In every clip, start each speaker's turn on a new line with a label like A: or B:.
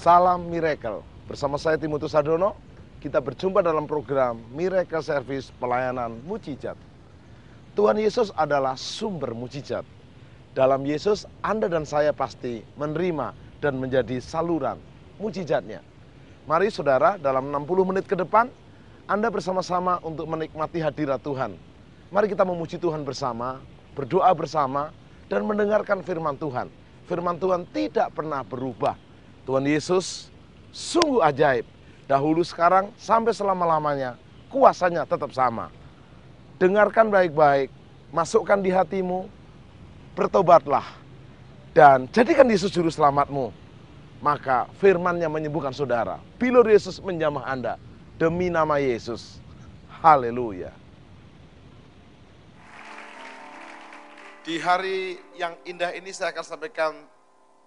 A: Salam Miracle. Bersama saya Timotius Sadono, kita berjumpa dalam program Miracle Service Pelayanan Mujizat. Tuhan Yesus adalah sumber mujizat. Dalam Yesus, Anda dan saya pasti menerima dan menjadi saluran mujizatnya. Mari saudara, dalam 60 menit ke depan, Anda bersama-sama untuk menikmati hadirat Tuhan. Mari kita memuji Tuhan bersama, berdoa bersama, dan mendengarkan firman Tuhan. Firman Tuhan tidak pernah berubah. Tuhan Yesus sungguh ajaib. Dahulu, sekarang, sampai selama-lamanya, kuasanya tetap sama. Dengarkan baik-baik, masukkan di hatimu, bertobatlah, dan jadikan Yesus juru selamatmu. Maka firman-Nya menyembuhkan saudara. Bilur Yesus menjamah Anda demi nama Yesus. Haleluya. Di hari yang indah ini saya akan sampaikan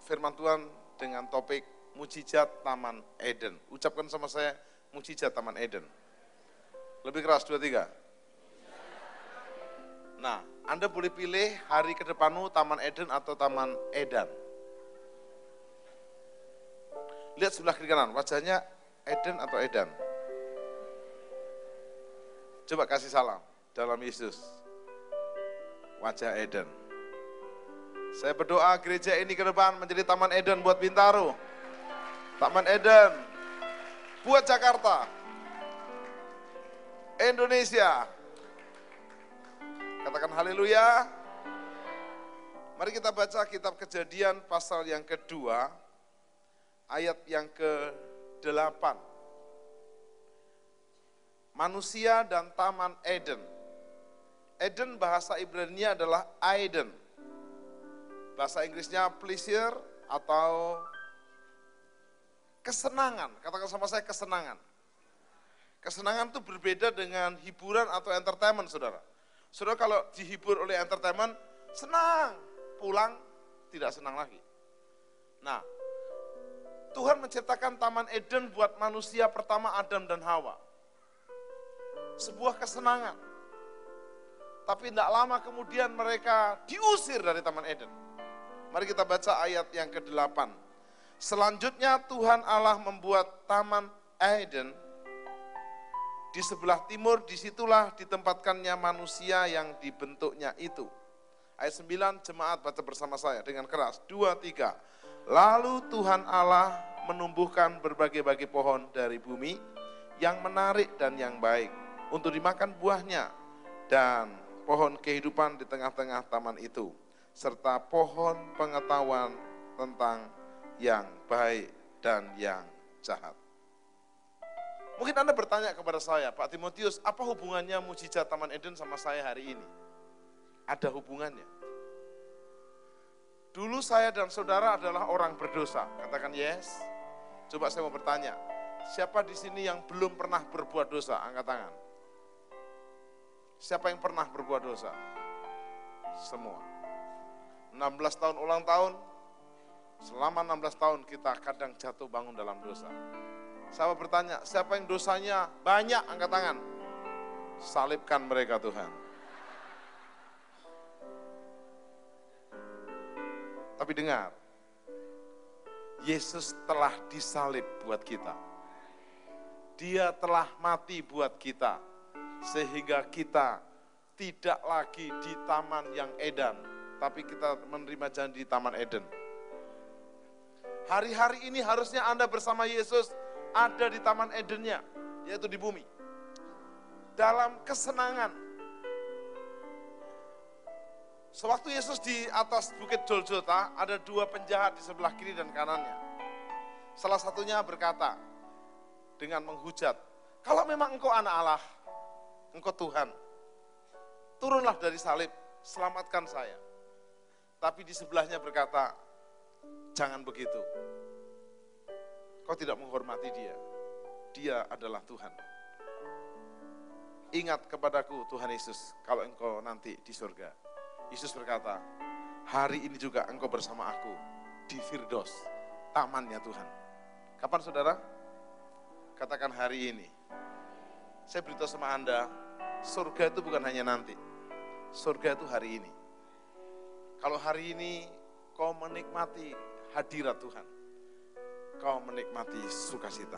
A: firman Tuhan dengan topik mujizat Taman Eden. Ucapkan sama saya, mujizat Taman Eden. Lebih keras, 2, 3. Nah, Anda boleh pilih hari ke depanmu Taman Eden atau Taman Edan. Lihat sebelah kiri kanan, wajahnya Eden atau Edan. Coba kasih salam dalam Yesus. Wajah Eden. Saya berdoa gereja ini ke depan menjadi Taman Eden buat Bintaro. Taman Eden buat Jakarta. Indonesia. Katakan haleluya. Mari kita baca kitab Kejadian pasal yang kedua, ayat yang ke-8. Manusia dan Taman Eden. Eden bahasa Ibrani adalah Aiden. Bahasa Inggrisnya pleasure atau kesenangan. Katakan sama saya, kesenangan. Kesenangan itu berbeda dengan hiburan atau entertainment, saudara. Saudara kalau dihibur oleh entertainment, senang. Pulang, tidak senang lagi. Nah, Tuhan menciptakan Taman Eden buat manusia pertama Adam dan Hawa. Sebuah kesenangan. Tapi tidak lama kemudian mereka diusir dari Taman Eden. Mari kita baca ayat yang ke-8. Selanjutnya Tuhan Allah membuat Taman Eden di sebelah timur, disitulah ditempatkannya manusia yang dibentuknya itu. Ayat 9, jemaat baca bersama saya dengan keras. 2, 3. Lalu Tuhan Allah menumbuhkan berbagai-bagai pohon dari bumi yang menarik dan yang baik untuk dimakan buahnya, dan pohon kehidupan di tengah-tengah taman itu, serta pohon pengetahuan tentang yang baik dan yang jahat. Mungkin Anda bertanya kepada saya, Pak Timotius, apa hubungannya mujizat Taman Eden sama saya hari ini? Ada hubungannya. Dulu saya dan saudara adalah orang berdosa. Katakan yes. Coba saya mau bertanya, siapa di sini yang belum pernah berbuat dosa? Angkat tangan. Siapa yang pernah berbuat dosa? Semua. 16 tahun ulang tahun, selama 16 tahun kita kadang jatuh bangun dalam dosa. Saya bertanya, siapa yang dosanya banyak? Angkat tangan. Salibkan mereka Tuhan. Tapi dengar, Yesus telah disalib buat kita. Dia telah mati buat kita, sehingga kita tidak lagi di Taman yang Edan, tapi kita menerima janji di Taman Eden. Hari-hari ini harusnya Anda bersama Yesus ada di Taman Edennya, yaitu di bumi. Dalam kesenangan. Sewaktu Yesus di atas bukit Golgota, ada 2 penjahat di sebelah kiri dan kanannya. Salah satunya berkata dengan menghujat, kalau memang engkau anak Allah, engkau Tuhan, turunlah dari salib, selamatkan saya. Tapi di sebelahnya berkata, jangan begitu. Kau tidak menghormati dia. Dia adalah Tuhan. Ingat kepadaku Tuhan Yesus, kalau engkau nanti di surga. Yesus berkata, hari ini juga engkau bersama aku di Firdaus, tamannya Tuhan. Kapan saudara? Katakan hari ini. Saya beritahu sama Anda, surga itu bukan hanya nanti. Surga itu hari ini. Kalau hari ini kau menikmati hadirat Tuhan, engkau menikmati sukacita.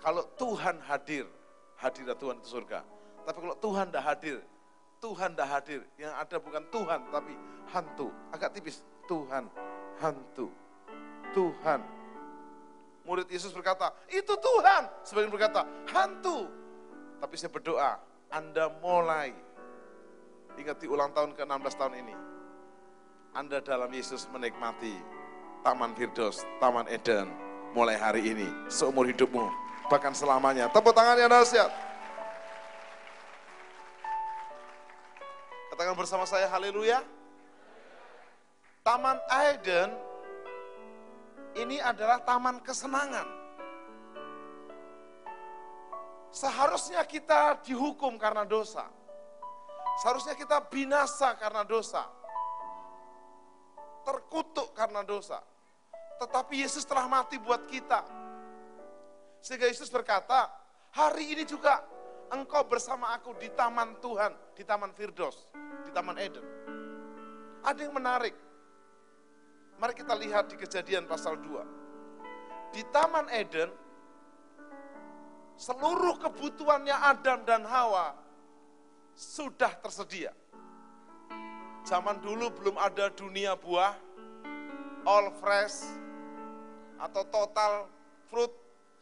A: Kalau Tuhan hadir, hadirlah Tuhan itu surga. Tapi kalau Tuhan tidak hadir, yang ada bukan Tuhan tapi hantu. Agak tipis, Tuhan, hantu, Tuhan. Murid Yesus berkata, itu Tuhan. Sebagian berkata, hantu. Tapi saya berdoa, Anda mulai, ingat di ulang tahun ke-16 tahun ini, Anda dalam Yesus menikmati Taman Firdaus, Taman Eden, mulai hari ini, seumur hidupmu, bahkan selamanya. Tepuk tangan yang dahsyat. Katakan bersama saya, haleluya. Taman Eden ini adalah taman kesenangan. Seharusnya kita dihukum karena dosa. Seharusnya kita binasa karena dosa. Terkutuk karena dosa. Tetapi Yesus telah mati buat kita. Sehingga Yesus berkata, hari ini juga engkau bersama aku di taman Tuhan, di taman Firdaus, di taman Eden. Ada yang menarik. Mari kita lihat di Kejadian pasal 2. Di taman Eden, seluruh kebutuhannya Adam dan Hawa sudah tersedia. Zaman dulu belum ada dunia buah, all fresh, atau total fruit,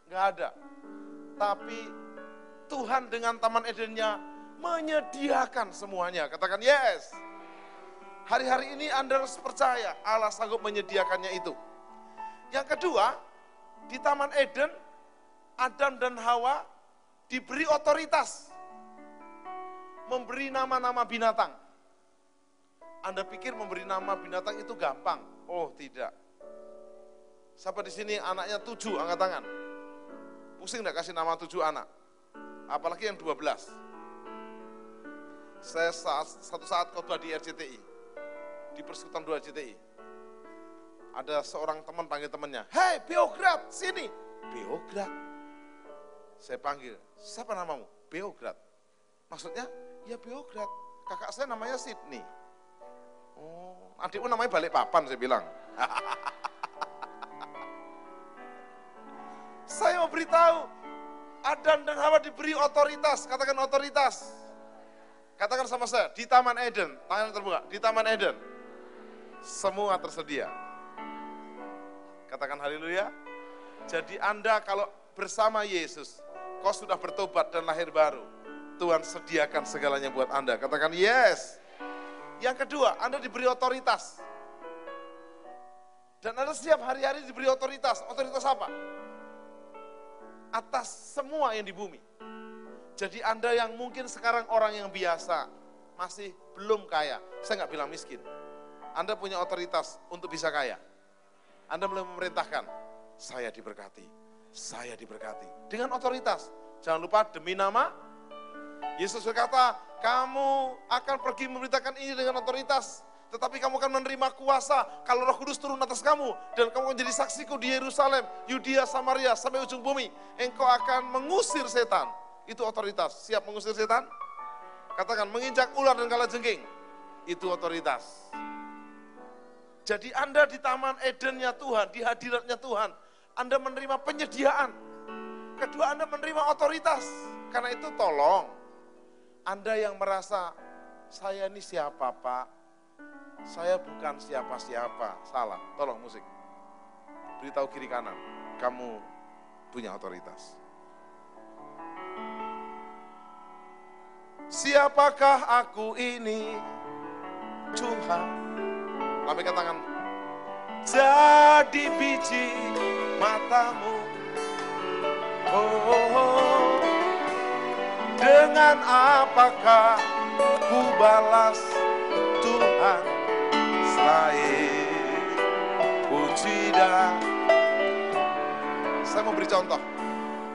A: nggak ada. Tapi Tuhan dengan taman Edennya menyediakan semuanya. Katakan yes. Hari-hari ini Anda harus percaya Allah sanggup menyediakannya itu. Yang kedua, di taman Eden, Adam dan Hawa diberi otoritas. Memberi nama-nama binatang. Anda pikir memberi nama binatang itu gampang? Oh tidak. Siapa di sini anaknya 7, angkat tangan. Pusing enggak kasih nama 7 anak? Apalagi yang 12. Saya satu saat khotbah di RCTI. Di Persekutuan 2 RCTI. Ada seorang teman panggil temannya, "Hei Beograd, sini." Beograd. Saya panggil, "Siapa namamu?" "Beograd." Maksudnya, "Ya Beograd. Kakak saya namanya Sydney." "Oh, adikmu namanya Balikpapan," saya bilang. Saya mau beritahu, Adam dan Hawa diberi otoritas. Katakan otoritas. Katakan sama saya, di Taman Eden, tangan terbuka, di Taman Eden. Semua tersedia. Katakan haleluya. Jadi Anda kalau bersama Yesus, kau sudah bertobat dan lahir baru. Tuhan sediakan segalanya buat Anda. Katakan yes. Yang kedua, Anda diberi otoritas. Dan Anda setiap hari-hari diberi otoritas. Otoritas apa? Atas semua yang di bumi. Jadi Anda yang mungkin sekarang orang yang biasa, masih belum kaya. Saya nggak bilang miskin. Anda punya otoritas untuk bisa kaya. Anda mulai memerintahkan, saya diberkati, saya diberkati. Dengan otoritas. Jangan lupa demi nama Yesus berkata, kamu akan pergi memberitakan ini dengan otoritas. Tetapi kamu akan menerima kuasa kalau Roh Kudus turun atas kamu. Dan kamu akan jadi saksiku di Yerusalem, Yudea, Samaria, sampai ujung bumi. Engkau akan mengusir setan. Itu otoritas. Siap mengusir setan? Katakan, menginjak ular dan kalajengking. Itu otoritas. Jadi Anda di Taman Edennya Tuhan, di hadiratnya Tuhan, Anda menerima penyediaan. Kedua, Anda menerima otoritas. Karena itu tolong, Anda yang merasa, saya ini siapa Pak? Saya bukan siapa-siapa. Salah, tolong musik. Beritahu kiri kanan, kamu punya otoritas. Siapakah aku ini, Tuhan? Lambaikan tangan. Jadi biji matamu. Oh, dengan apakah ku balas Tuhan selain puji dan... Saya mau beri contoh.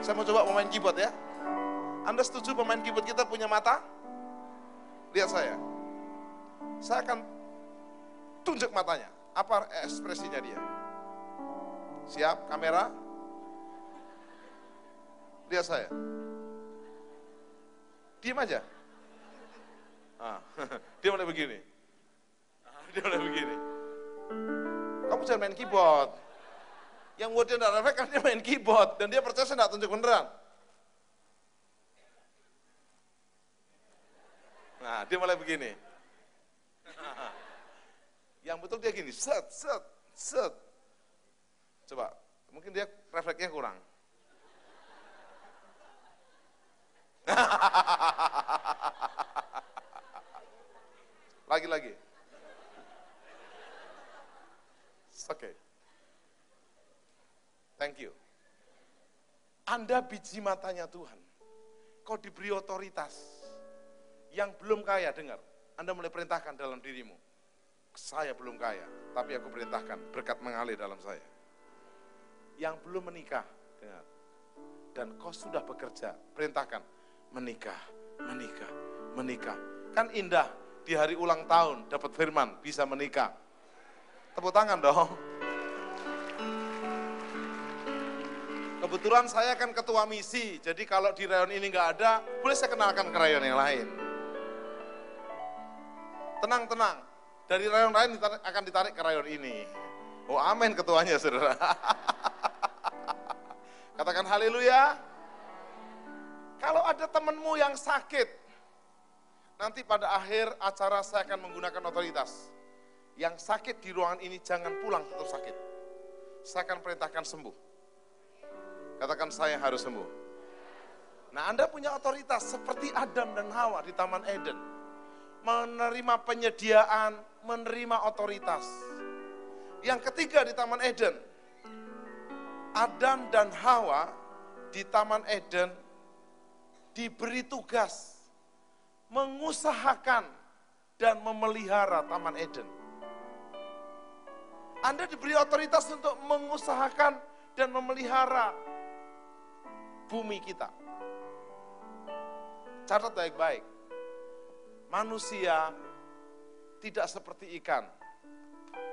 A: Saya mau coba pemain keyboard ya. Anda setuju pemain keyboard kita punya mata? Lihat saya. Saya akan tunjuk matanya. Apa ekspresinya dia? Siap, kamera? Lihat saya. Diam aja. Dia mulai begini. Dia mulai begini. Kamu jangan main keyboard. Yang buat dia enggak refleks kan dia main keyboard, dan dia percaya saya enggak tunjuk beneran. Nah, dia mulai begini. Yang betul dia gini, set, set, set. Coba, mungkin dia refleksnya kurang. Lagi-lagi. Oke. Thank you. Anda biji matanya Tuhan. Kau diberi otoritas. Yang belum kaya, dengar. Anda mulai perintahkan dalam dirimu. Saya belum kaya, tapi aku perintahkan berkat mengalir dalam saya. Yang belum menikah, dengar. Dan kau sudah bekerja, perintahkan menikah, menikah, menikah. Kan indah di hari ulang tahun dapat firman bisa menikah. Tepuk tangan dong. Kebetulan saya kan ketua misi, jadi kalau di rayon ini nggak ada, boleh saya kenalkan ke rayon yang lain. Tenang, dari rayon lain akan ditarik ke rayon ini. Oh amin ketuanya saudara. Katakan haleluya. Kalau ada temanmu yang sakit, nanti pada akhir acara saya akan menggunakan otoritas. Yang sakit di ruangan ini jangan pulang tetap sakit. Saya akan perintahkan sembuh. Katakan saya harus sembuh. Nah Anda punya otoritas seperti Adam dan Hawa di Taman Eden. Menerima penyediaan, menerima otoritas. Yang ketiga di Taman Eden, Adam dan Hawa di Taman Eden diberi tugas mengusahakan dan memelihara Taman Eden. Anda diberi otoritas untuk mengusahakan dan memelihara bumi kita. Catat baik-baik. Manusia tidak seperti ikan,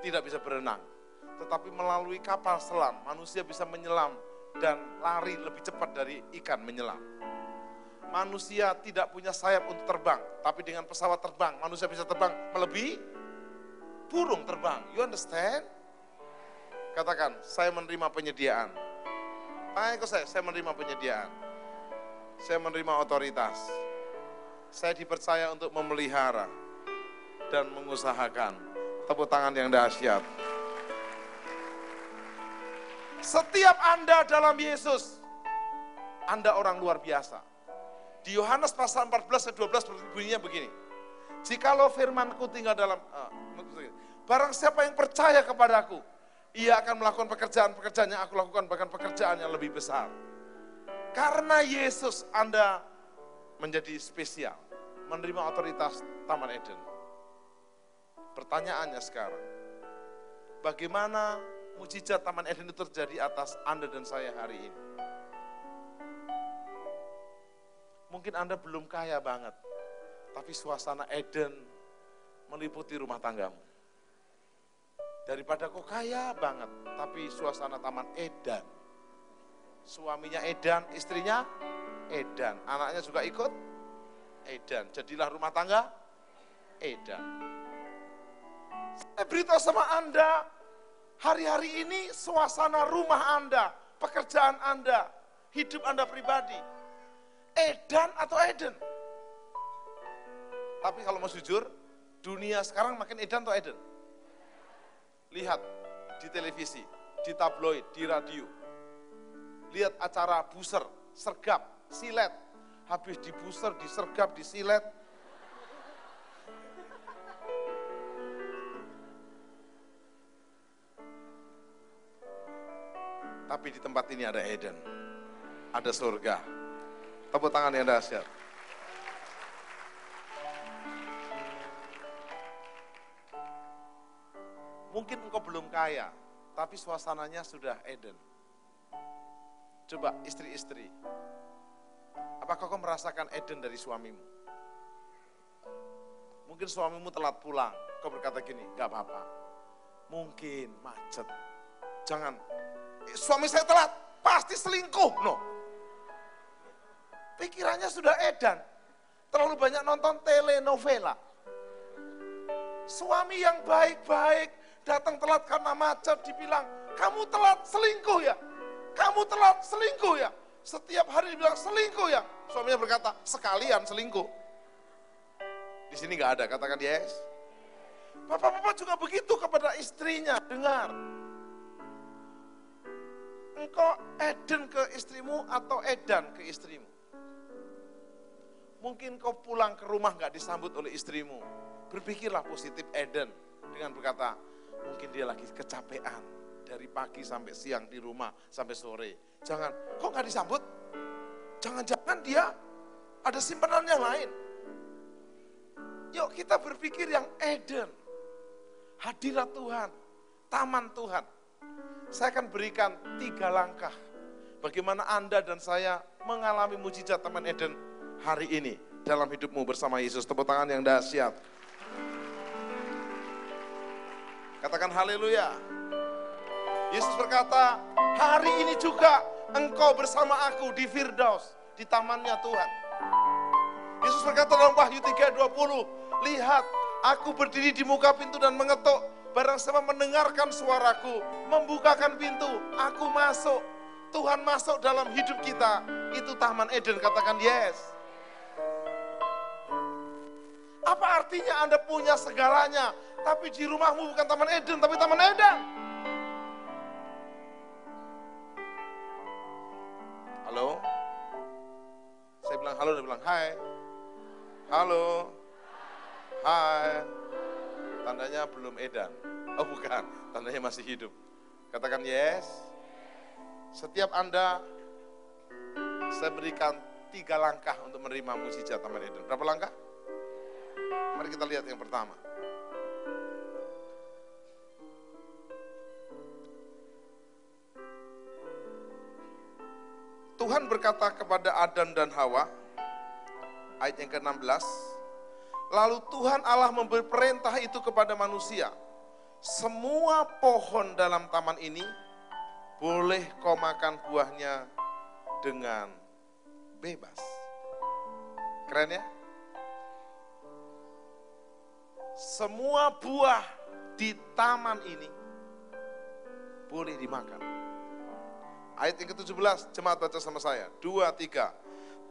A: tidak bisa berenang. Tetapi melalui kapal selam, manusia bisa menyelam dan lari lebih cepat dari ikan menyelam. Manusia tidak punya sayap untuk terbang, tapi dengan pesawat terbang, manusia bisa terbang melebihi burung terbang. You understand? Katakan, saya menerima penyediaan. Tanya ke saya menerima penyediaan. Saya menerima otoritas. Saya dipercaya untuk memelihara dan mengusahakan. Tepuk tangan yang dahsyat. Setiap Anda dalam Yesus, Anda orang luar biasa. Di Yohanes pasal 14 ayat 12 bunyinya begini. Jikalau firman-Ku tinggal dalam, barang siapa yang percaya kepadaku, ia akan melakukan pekerjaan-pekerjaan yang aku lakukan, bahkan pekerjaan yang lebih besar. Karena Yesus Anda menjadi spesial, menerima otoritas Taman Eden. Pertanyaannya sekarang, bagaimana mujizat Taman Eden itu terjadi atas Anda dan saya hari ini? Mungkin Anda belum kaya banget, tapi suasana Eden meliputi rumah tanggamu. Daripada kok kaya banget, tapi suasana Taman Eden. Suaminya Edan, istrinya Edan, anaknya juga ikut Edan. Jadilah rumah tangga Edan. Saya beritahu sama Anda, hari-hari ini suasana rumah Anda, pekerjaan Anda, hidup Anda pribadi, Edan atau Eden? Tapi kalau mau jujur, dunia sekarang makin Edan atau Eden? Lihat di televisi, di tabloid, di radio. Lihat acara buser, sergap, silet. Habis dibuser, disergap, disilet. Tapi di tempat ini ada Eden, ada surga. Tepuk tangan yang dahsyat. Mungkin engkau belum kaya, tapi suasananya sudah Eden. Coba istri-istri, apakah kau merasakan Eden dari suamimu? Mungkin suamimu telat pulang, kau berkata gini, gak apa-apa. Mungkin macet, jangan, suami saya telat, pasti selingkuh, no. Pikirannya sudah Edan, terlalu banyak nonton telenovela. Suami yang baik-baik, datang telat karena macet, dibilang, kamu telat selingkuh ya, kamu telat selingkuh ya. Setiap hari dibilang selingkuh ya. Suaminya berkata, sekalian selingkuh. Di sini nggak ada, katakan yes. Bapak-bapak juga begitu kepada istrinya, dengar. Engkau Eden ke istrimu atau Edan ke istrimu. Mungkin kau pulang ke rumah nggak disambut oleh istrimu. Berpikirlah positif Eden dengan berkata, mungkin dia lagi kecapean dari pagi sampai siang di rumah sampai sore. Jangan, kok nggak disambut? Jangan-jangan dia ada simpanan yang lain. Yuk kita berpikir yang Eden, hadirat Tuhan, taman Tuhan. Saya akan berikan 3 langkah bagaimana Anda dan saya mengalami mujizat Taman Eden hari ini dalam hidupmu bersama Yesus. Tepuk tangan yang dahsyat. Katakan haleluya. Yesus berkata, hari ini juga engkau bersama aku di Firdaus, di tamannya Tuhan. Yesus berkata dalam Wahyu 3:20, lihat, aku berdiri di muka pintu dan mengetuk. Barang siapa mendengarkan suaraku, membukakan pintu, aku masuk. Tuhan masuk dalam hidup kita. Itu Taman Eden, katakan yes. Apa artinya Anda punya segalanya, tapi di rumahmu bukan Taman Eden, tapi Taman Eden? Halo? Saya bilang halo, dia bilang hai. Halo? Hai. Tandanya belum edan. Oh bukan, tandanya masih hidup. Katakan yes. Setiap Anda, saya berikan 3 langkah untuk menerima mujizat Taman Eden. Berapa langkah? Mari kita lihat yang pertama. Tuhan berkata kepada Adam dan Hawa, ayat yang ke-16, lalu Tuhan Allah memberi perintah itu kepada manusia, semua pohon dalam taman ini boleh kau makan buahnya dengan bebas. Keren ya? Semua buah di taman ini boleh dimakan. Ayat yang ke-17, jemaat baca sama saya. 2, 3.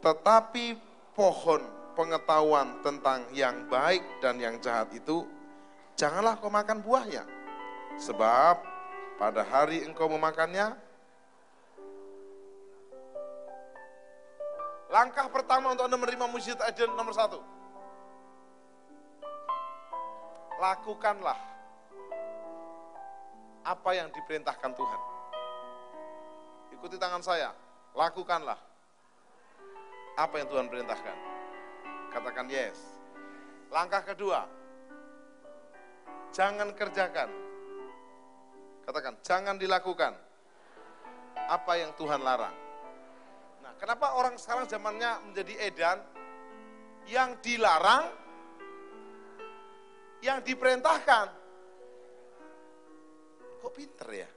A: Tetapi pohon pengetahuan tentang yang baik dan yang jahat itu, janganlah kau makan buahnya. Sebab pada hari engkau memakannya, langkah pertama untuk Anda menerima mujizat Eden nomor 1. Lakukanlah apa yang diperintahkan Tuhan. Ikuti tangan saya, lakukanlah apa yang Tuhan perintahkan. Katakan yes. Langkah kedua, jangan kerjakan. Katakan, jangan dilakukan apa yang Tuhan larang. Nah, kenapa orang sekarang zamannya menjadi edan? Yang dilarang, yang diperintahkan. Kok pinter ya?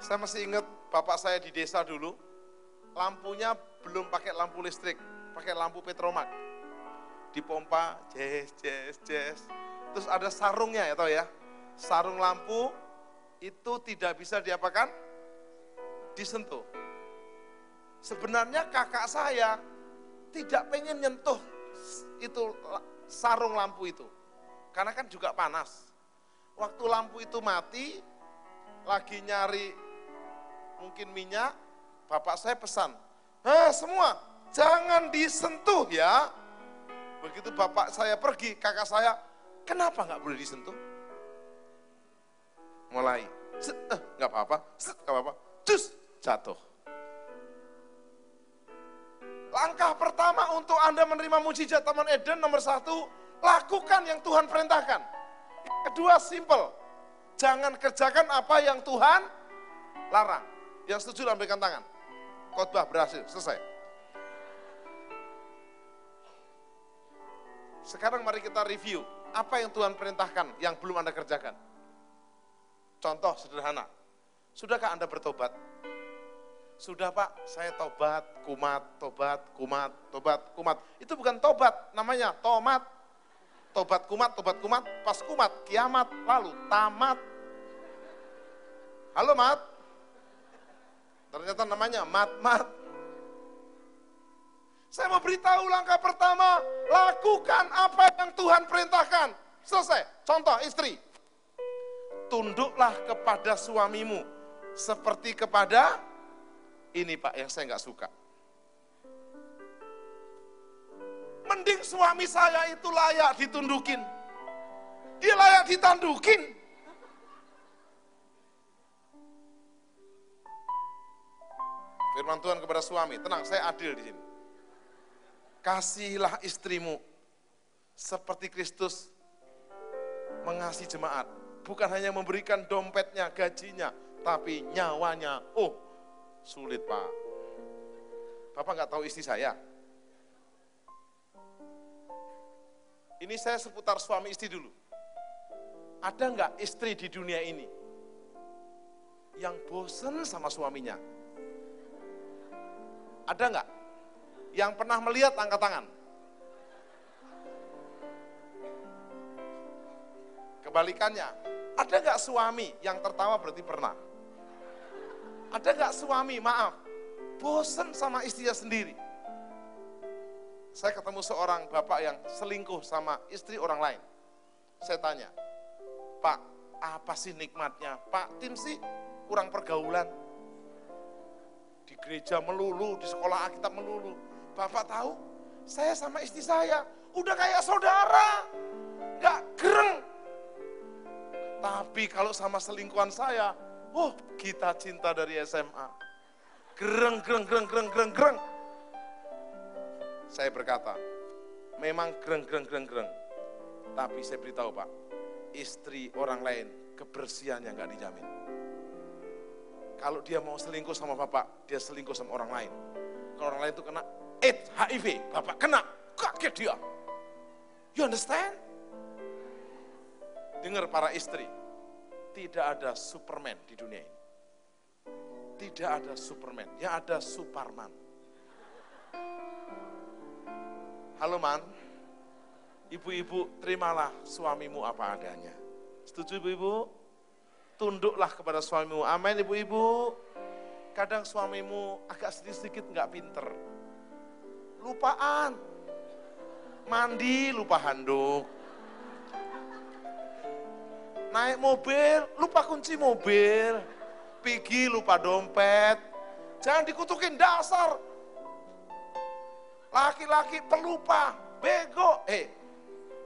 A: Saya masih ingat bapak saya di desa dulu, lampunya belum pakai lampu listrik, pakai lampu petromak. Dipompa, jes. Terus ada sarungnya ya, tahu ya? Sarung lampu itu tidak bisa diapakan? Disentuh. Sebenarnya kakak saya tidak pengen nyentuh itu sarung lampu itu. Karena kan juga panas. Waktu lampu itu mati, lagi nyari mungkin minyak, bapak saya pesan, semua jangan disentuh ya. Begitu bapak saya pergi, kakak saya, kenapa nggak boleh disentuh? Mulai, nggak apa-apa, cus, jatuh. Langkah pertama untuk Anda menerima mujizat Taman Eden nomor 1, lakukan yang Tuhan perintahkan. Kedua, simple, jangan kerjakan apa yang Tuhan larang. Yang setuju lambaikan tangan. Khotbah berhasil, selesai. Sekarang mari kita review, apa yang Tuhan perintahkan yang belum Anda kerjakan. Contoh sederhana, sudahkah Anda bertobat? Sudah Pak, saya tobat, kumat. Itu bukan tobat, namanya tomat. Tobat kumat, pas kumat, kiamat, lalu tamat. Halo Mat. Ternyata namanya Mat. Saya mau beritahu langkah pertama, lakukan apa yang Tuhan perintahkan. Selesai. Contoh istri. Tunduklah kepada suamimu seperti kepada ini Pak yang saya nggak suka. Mending suami saya itu layak ditundukin. Dia layak ditandukin. Firman Tuhan kepada suami, tenang, saya adil di sini. Kasihilah istrimu seperti Kristus mengasihi jemaat. Bukan hanya memberikan dompetnya, gajinya, tapi nyawanya. Oh, sulit Pak. Bapak nggak tahu istri saya. Ini saya seputar suami istri dulu. Ada nggak istri di dunia ini yang bosen sama suaminya? Ada nggak? Yang pernah melihat angkat tangan? Kebalikannya, ada nggak suami yang tertawa berarti pernah? Ada nggak suami, maaf, bosen sama istrinya sendiri? Saya ketemu seorang bapak yang selingkuh sama istri orang lain. Saya tanya, Pak, apa sih nikmatnya? Pak, Tim sih kurang pergaulan. Di gereja melulu, di sekolah Alkitab melulu. Bapak tahu, saya sama istri saya udah kayak saudara, gak gereng. Tapi kalau sama selingkuhan saya, kita cinta dari SMA. Gereng. Saya berkata, memang gereng. Tapi saya beritahu Pak, istri orang lain kebersihannya nggak dijamin. Kalau dia mau selingkuh sama Bapak, dia selingkuh sama orang lain. Kalau orang lain itu kena AIDS, HIV, Bapak kena, kaget dia. You understand? Dengar para istri, tidak ada Superman di dunia ini. Tidak ada Superman, yang ada Suparman. Halo Man, ibu-ibu terimalah suamimu apa adanya. Setuju ibu-ibu? Tunduklah kepada suamimu, amin ibu-ibu. Kadang suamimu agak sedikit nggak pinter. Lupaan, mandi lupa handuk. Naik mobil, lupa kunci mobil. Pergi lupa dompet. Jangan dikutukin dasar. Laki-laki pelupa, bego.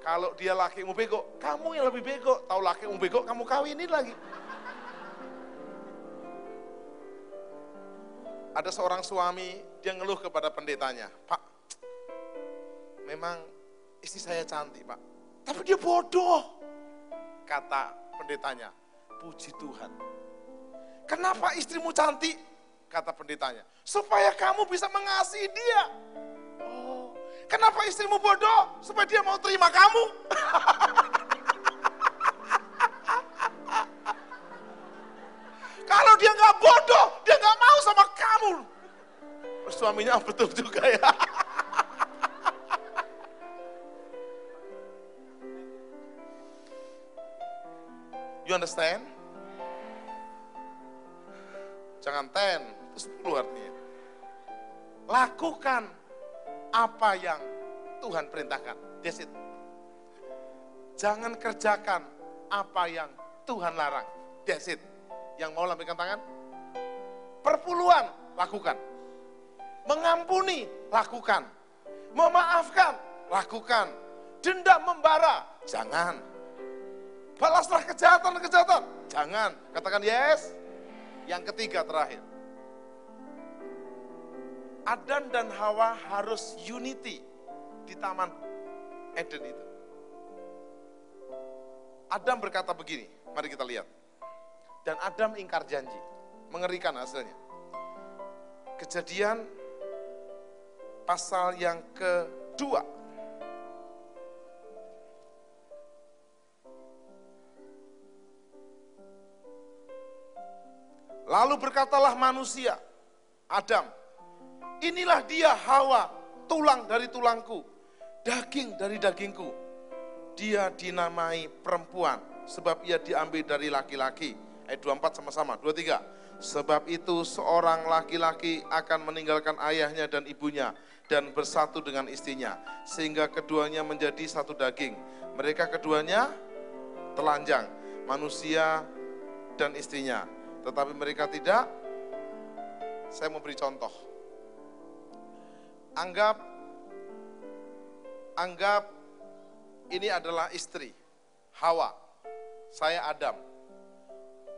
A: Kalau dia lakimu bego, kamu yang lebih bego. Tahu lakimu bego, kamu kawinin lagi. Ada seorang suami, dia ngeluh kepada pendetanya, Pak, memang istri saya cantik Pak, tapi dia bodoh. Kata pendetanya, puji Tuhan. Kenapa istrimu cantik? Kata pendetanya, supaya kamu bisa mengasihi dia. Kenapa istrimu bodoh? Supaya dia mau terima kamu. Kalau dia nggak bodoh, dia nggak mau sama kamu. Suaminya betul juga ya. You understand? Jangan 10, itu 10 artinya. Lakukan apa yang Tuhan perintahkan. That's it. Jangan kerjakan apa yang Tuhan larang. That's it. Yang mau lambaikan tangan? Perpuluhan, lakukan. Mengampuni, lakukan. Memaafkan, lakukan. Dendam membara, jangan. Balaslah kejahatan, jangan. Katakan yes. Yang ketiga terakhir. Adam dan Hawa harus unity di Taman Eden itu. Adam berkata begini, mari kita lihat. Dan Adam ingkar janji, mengerikan hasilnya. Kejadian pasal yang kedua. Lalu berkatalah manusia, Adam, inilah dia Hawa, tulang dari tulangku, daging dari dagingku. dia dinamai perempuan, sebab ia diambil dari laki-laki. Ayat 24 sama-sama, 23. Sebab itu seorang laki-laki akan meninggalkan ayahnya dan ibunya, dan bersatu dengan istrinya, sehingga keduanya menjadi satu daging. Mereka keduanya telanjang, manusia dan istrinya. Tetapi mereka tidak. Saya mau beri contoh. Anggap ini adalah istri, Hawa. Saya Adam.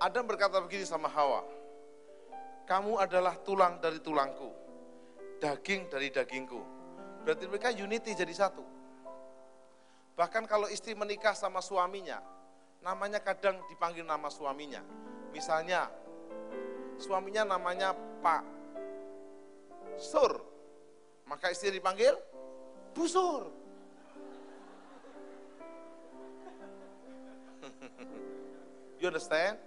A: Adam berkata begini sama Hawa, kamu adalah tulang dari tulangku, daging dari dagingku. Berarti mereka unity, jadi satu. Bahkan kalau istri menikah sama suaminya, namanya kadang dipanggil nama suaminya. Misalnya, suaminya namanya Pak Sur, maka istri dipanggil Bu Sur. You understand?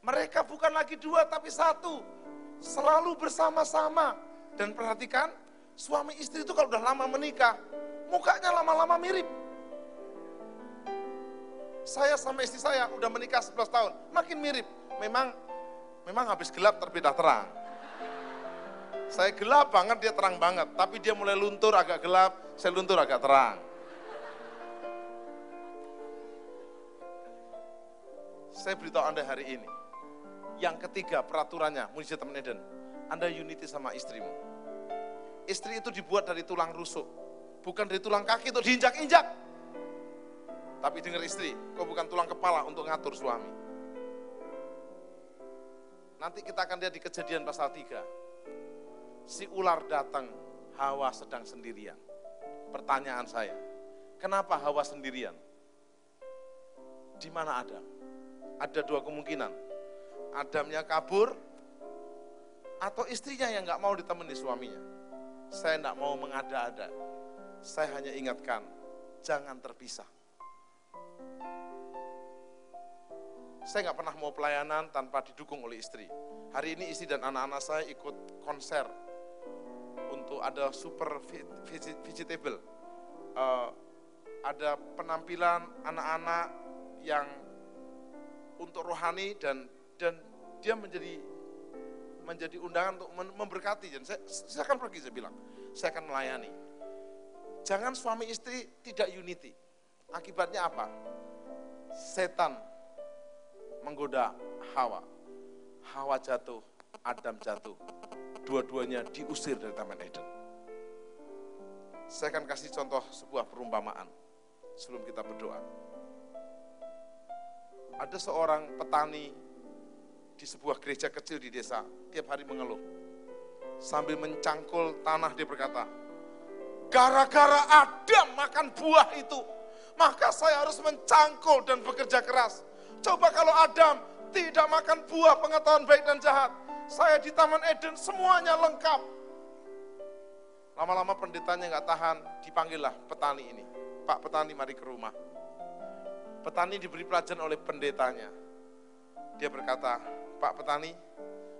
A: Mereka bukan lagi dua tapi satu, selalu bersama-sama. Dan perhatikan, suami istri itu kalau udah lama menikah, mukanya lama-lama mirip. Saya sama istri saya udah menikah 11 tahun, makin mirip. Memang habis gelap terbit terang. Saya gelap banget, dia terang banget. Tapi dia mulai luntur agak gelap, saya luntur agak terang. Saya beritahu Anda hari ini, yang ketiga peraturannya, mujizat Taman Eden, Anda unity sama istrimu. Istri itu dibuat dari tulang rusuk, bukan dari tulang kaki untuk diinjak-injak. Tapi dengar istri, kau bukan tulang kepala untuk ngatur suami. Nanti kita akan lihat di Kejadian pasal 3. Si ular datang, Hawa sedang sendirian. Pertanyaan saya, kenapa Hawa sendirian? Di mana Adam? Ada dua kemungkinan. Adamnya kabur, atau istrinya yang nggak mau ditemani suaminya. Saya nggak mau mengada-ada. Saya hanya ingatkan, jangan terpisah. Saya nggak pernah mau pelayanan tanpa didukung oleh istri. Hari ini istri dan anak-anak saya ikut konser untuk ada super vegetable. Ada penampilan anak-anak yang untuk rohani dan dia menjadi undangan untuk memberkati. Dan saya akan pergi, saya bilang, saya akan melayani. Jangan suami istri tidak unity. Akibatnya apa? Setan menggoda Hawa. Hawa jatuh, Adam jatuh. Dua-duanya diusir dari Taman Eden. Saya akan kasih contoh sebuah perumpamaan sebelum kita berdoa. Ada seorang petani di sebuah gereja kecil di desa, tiap hari mengeluh. Sambil mencangkul tanah dia berkata, gara-gara Adam makan buah itu, maka saya harus mencangkul dan bekerja keras. Coba kalau Adam tidak makan buah pengetahuan baik dan jahat, saya di Taman Eden semuanya lengkap. Lama-lama pendetanya nggak tahan, dipanggillah petani ini. Pak petani, mari ke rumah. Petani diberi pelajaran oleh pendetanya. Dia berkata, Pak petani,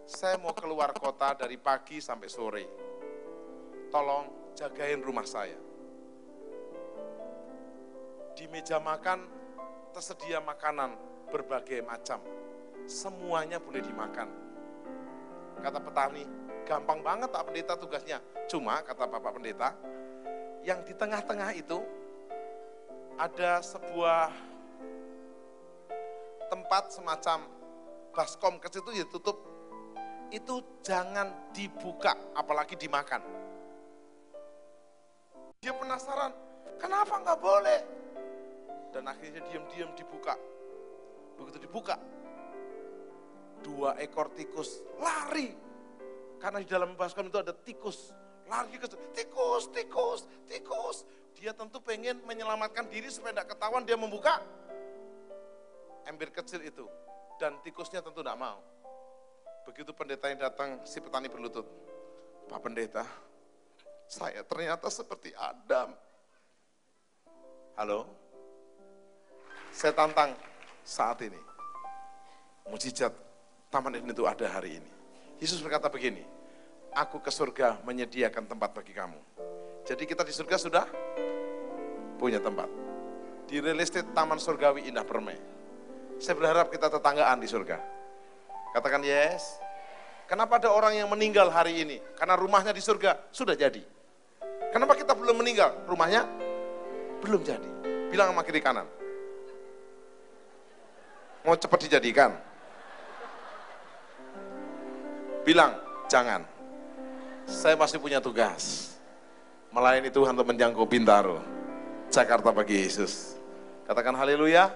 A: saya mau keluar kota dari pagi sampai sore. Tolong jagain rumah saya. Di meja makan tersedia makanan berbagai macam. Semuanya boleh dimakan. Kata petani, gampang banget Pak Pendeta tugasnya. Cuma, kata Bapak Pendeta, yang di tengah-tengah itu ada sebuah tempat semacam baskom kecil itu ditutup. Itu jangan dibuka, apalagi dimakan. Dia penasaran, kenapa nggak boleh? Dan akhirnya diam-diam dibuka. Begitu dibuka, 2 ekor tikus lari. Karena di dalam baskom itu ada tikus. Lari ke tikus, tikus, tikus. Dia tentu pengen menyelamatkan diri supaya tidak ketahuan dia membuka ember kecil itu. Dan tikusnya tentu tidak mau. Begitu pendeta yang datang, si petani berlutut. Pak Pendeta, saya ternyata seperti Adam. Halo? Saya tantang saat ini. Mujizat Taman Eden itu ada hari ini. Yesus berkata begini, aku ke surga menyediakan tempat bagi kamu. Jadi kita di surga sudah punya tempat. di real estate Taman Surgawi Indah Permai. Saya berharap kita tetanggaan di surga. Katakan yes. Kenapa ada orang yang meninggal hari ini? Karena rumahnya di surga sudah jadi. Kenapa kita belum meninggal? Rumahnya belum jadi. Bilang sama kiri kanan. Mau cepat dijadikan? Bilang, jangan. Saya masih punya tugas. Melayani Tuhan untuk menjangkau Bintaro, Jakarta bagi Yesus. Katakan haleluya.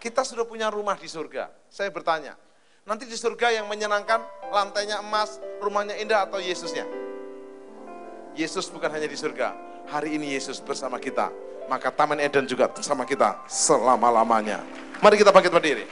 A: Kita sudah punya rumah di surga. Saya bertanya, nanti di surga yang menyenangkan, lantainya emas, rumahnya indah atau Yesusnya? Yesus bukan hanya di surga. Hari ini Yesus bersama kita. Maka Taman Eden juga bersama kita selama-lamanya. Mari kita bangkit berdiri.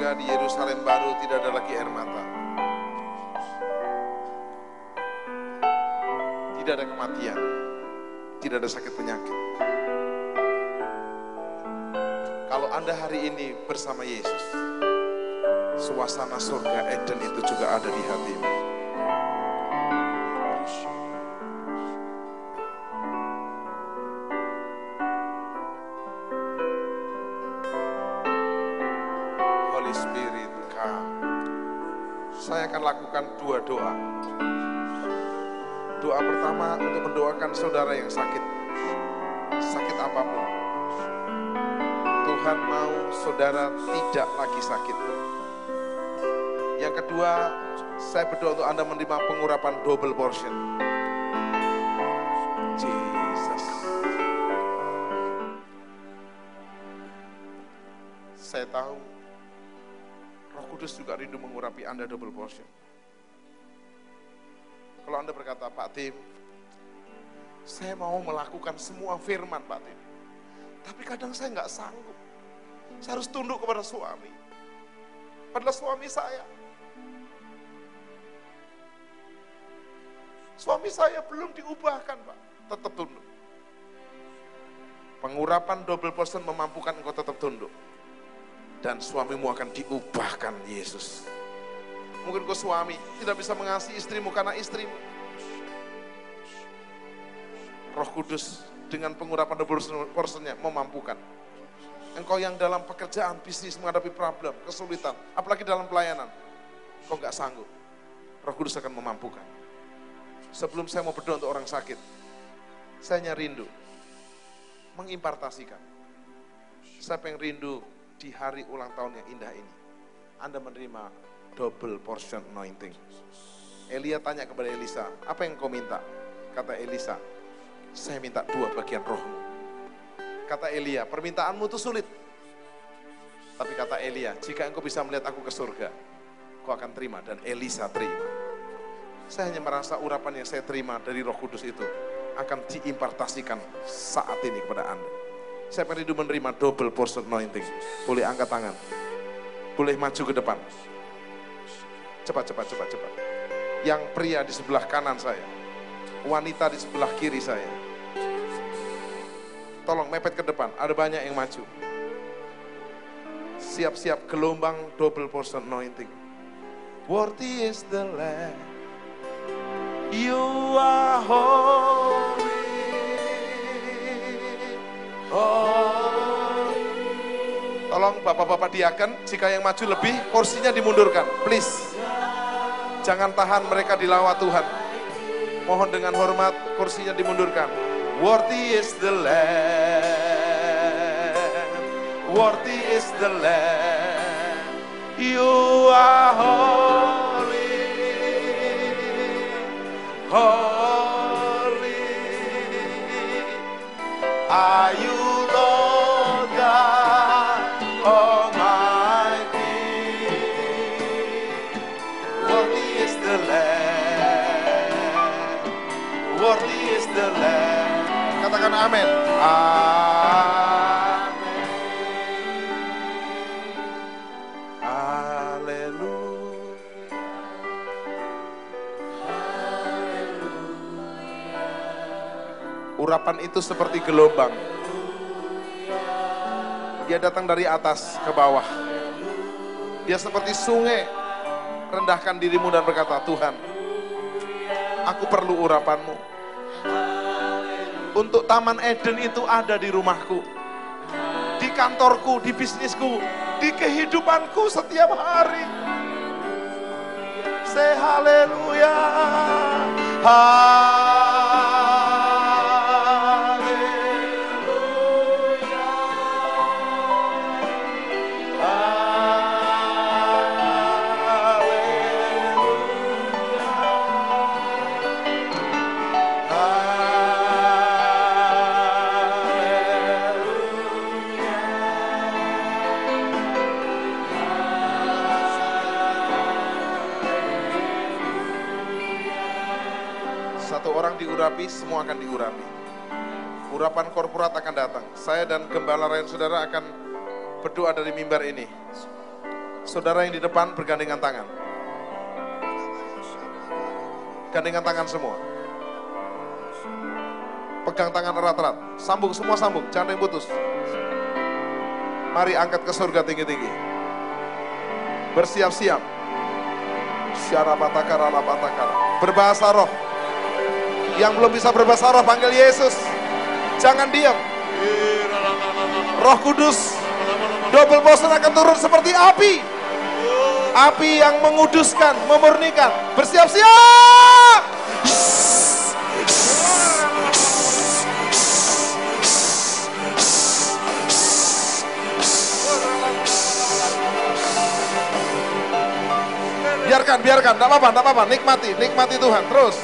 A: Di Yerusalem baru tidak ada lagi air mata, tidak ada kematian, tidak ada sakit penyakit. Kalau Anda hari ini bersama Yesus, suasana surga Eden itu juga ada di hatimu. Saya akan lakukan 2 doa. Doa pertama untuk mendoakan saudara yang sakit. Sakit apapun. Tuhan mau saudara tidak lagi sakit. Yang kedua, saya berdoa untuk Anda menerima pengurapan double portion. Jesus. Saya tahu Roh Kudus juga rindu mengurapi Anda double portion. Kalau Anda berkata, Pak Tim, saya mau melakukan semua firman Pak Tim, tapi kadang saya nggak sanggup. Saya harus tunduk kepada suami. Padahal suami saya belum diubahkan Pak, tetap tunduk. Pengurapan double portion memampukan engkau tetap tunduk. Dan suamimu akan diubahkan Yesus. Mungkin kau suami tidak bisa mengasihi istrimu karena istrimu. Roh Kudus dengan pengurapan double portionnya memampukan. Engkau yang dalam pekerjaan, bisnis menghadapi problem, kesulitan, apalagi dalam pelayanan, kau nggak sanggup. Roh Kudus akan memampukan. Sebelum saya mau berdoa untuk orang sakit, saya hanya rindu mengimpartasikan. Saya pengen rindu di hari ulang tahun yang indah ini, Anda menerima double portion anointing. Elia tanya kepada Elisa, apa yang kau minta? Kata Elisa, saya minta 2 bagian rohmu. Kata Elia, permintaanmu itu sulit. Tapi kata Elia, jika engkau bisa melihat aku ke surga, kau akan terima. Dan Elisa terima. Saya hanya merasa urapan yang saya terima dari Roh Kudus itu akan diimpartasikan saat ini kepada Anda. Saya rindu menerima double portion anointing. Boleh angkat tangan. Boleh maju ke depan. Cepat. Yang pria di sebelah kanan saya. Wanita di sebelah kiri saya. Tolong mepet ke depan. Ada banyak yang maju. Siap-siap gelombang double portion anointing. Worthy is the Lamb. You are holy. Oh. Tolong bapak-bapak diaken, jika yang maju lebih, kursinya dimundurkan. Please. Jangan tahan mereka dilawat Tuhan. Mohon dengan hormat, kursinya dimundurkan. Worthy is the Lamb. Worthy is the Lamb. You are holy. Holy. Are you Lord God Almighty? Worthy is the Lamb. Worthy is the Lamb. Katakan amin. Amin. Haleluya. Urapan itu seperti gelombang. Dia datang dari atas ke bawah. Dia seperti sungai. Rendahkan dirimu dan berkata, Tuhan, aku perlu urapanmu. Untuk Taman Eden itu ada di rumahku, di kantorku, di bisnisku, di kehidupanku setiap hari. Say haleluya. Satu orang diurapi, semua akan diurapi. Urapan korporat akan datang. Saya dan gembala lain saudara akan berdoa dari mimbar ini. Saudara yang di depan bergandengan tangan. Gandengan tangan semua. Pegang tangan erat-erat. Sambung, semua sambung, jangan yang putus. Mari angkat ke surga tinggi-tinggi. Bersiap-siap. Syarabatakara labatakara. Berbahasa roh. Yang belum bisa berbahasa roh, panggil Yesus. Jangan diam. Roh Kudus, double portion akan turun seperti api. Api yang menguduskan, memurnikan. Bersiap-siap. Biarkan, enggak apa-apa, nikmati Tuhan, terus,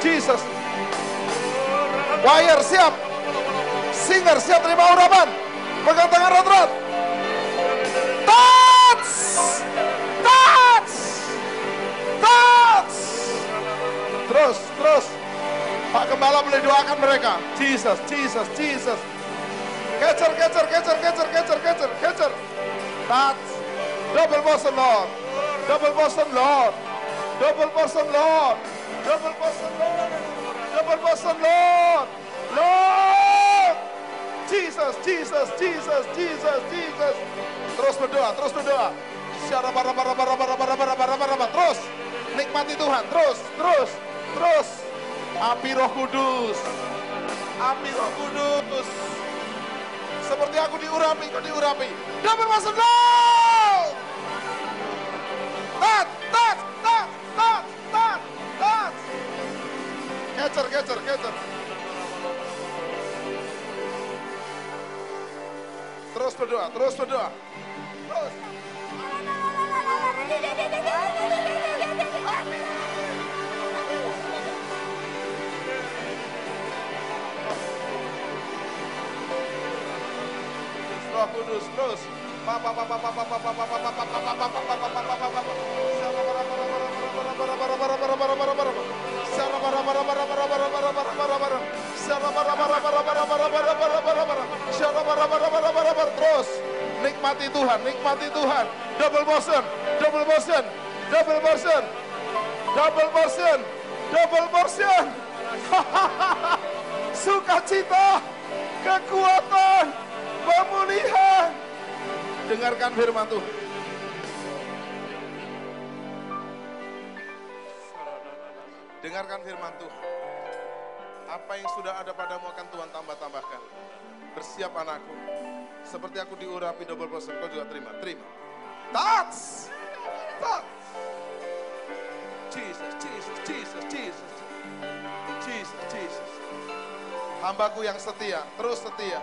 A: Jesus. Choir siap, singer siap terima urapan, pegang tangan erat-erat. Touch. Terus. Pak Gembala boleh doakan mereka. Jesus. Catcher. Touch. Double portion Lord. Lord. Jesus. Terus berdoa. Terus. Nikmati Tuhan. Terus. Api Roh Kudus. Seperti aku diurapi, kau diurapi. Double portion Lord. Touch. Catcher. Terus berdoa. Terus. Roh Kudus, terus. Terus. Nikmati Tuhan. Double portion. Double portion, double portion. Sukacita, kekuatan, pemulihan. Dengarkan firman Tuhan. Dengarkan firman Tuhan. Apa yang sudah ada padamu akan Tuhan tambah-tambahkan. Bersiap anakku. Seperti aku diurapi double portion, kau juga terima. Terima. Touch. Touch. Jesus, Jesus, Jesus, Jesus. Jesus, Jesus. Hambaku yang setia, terus setia.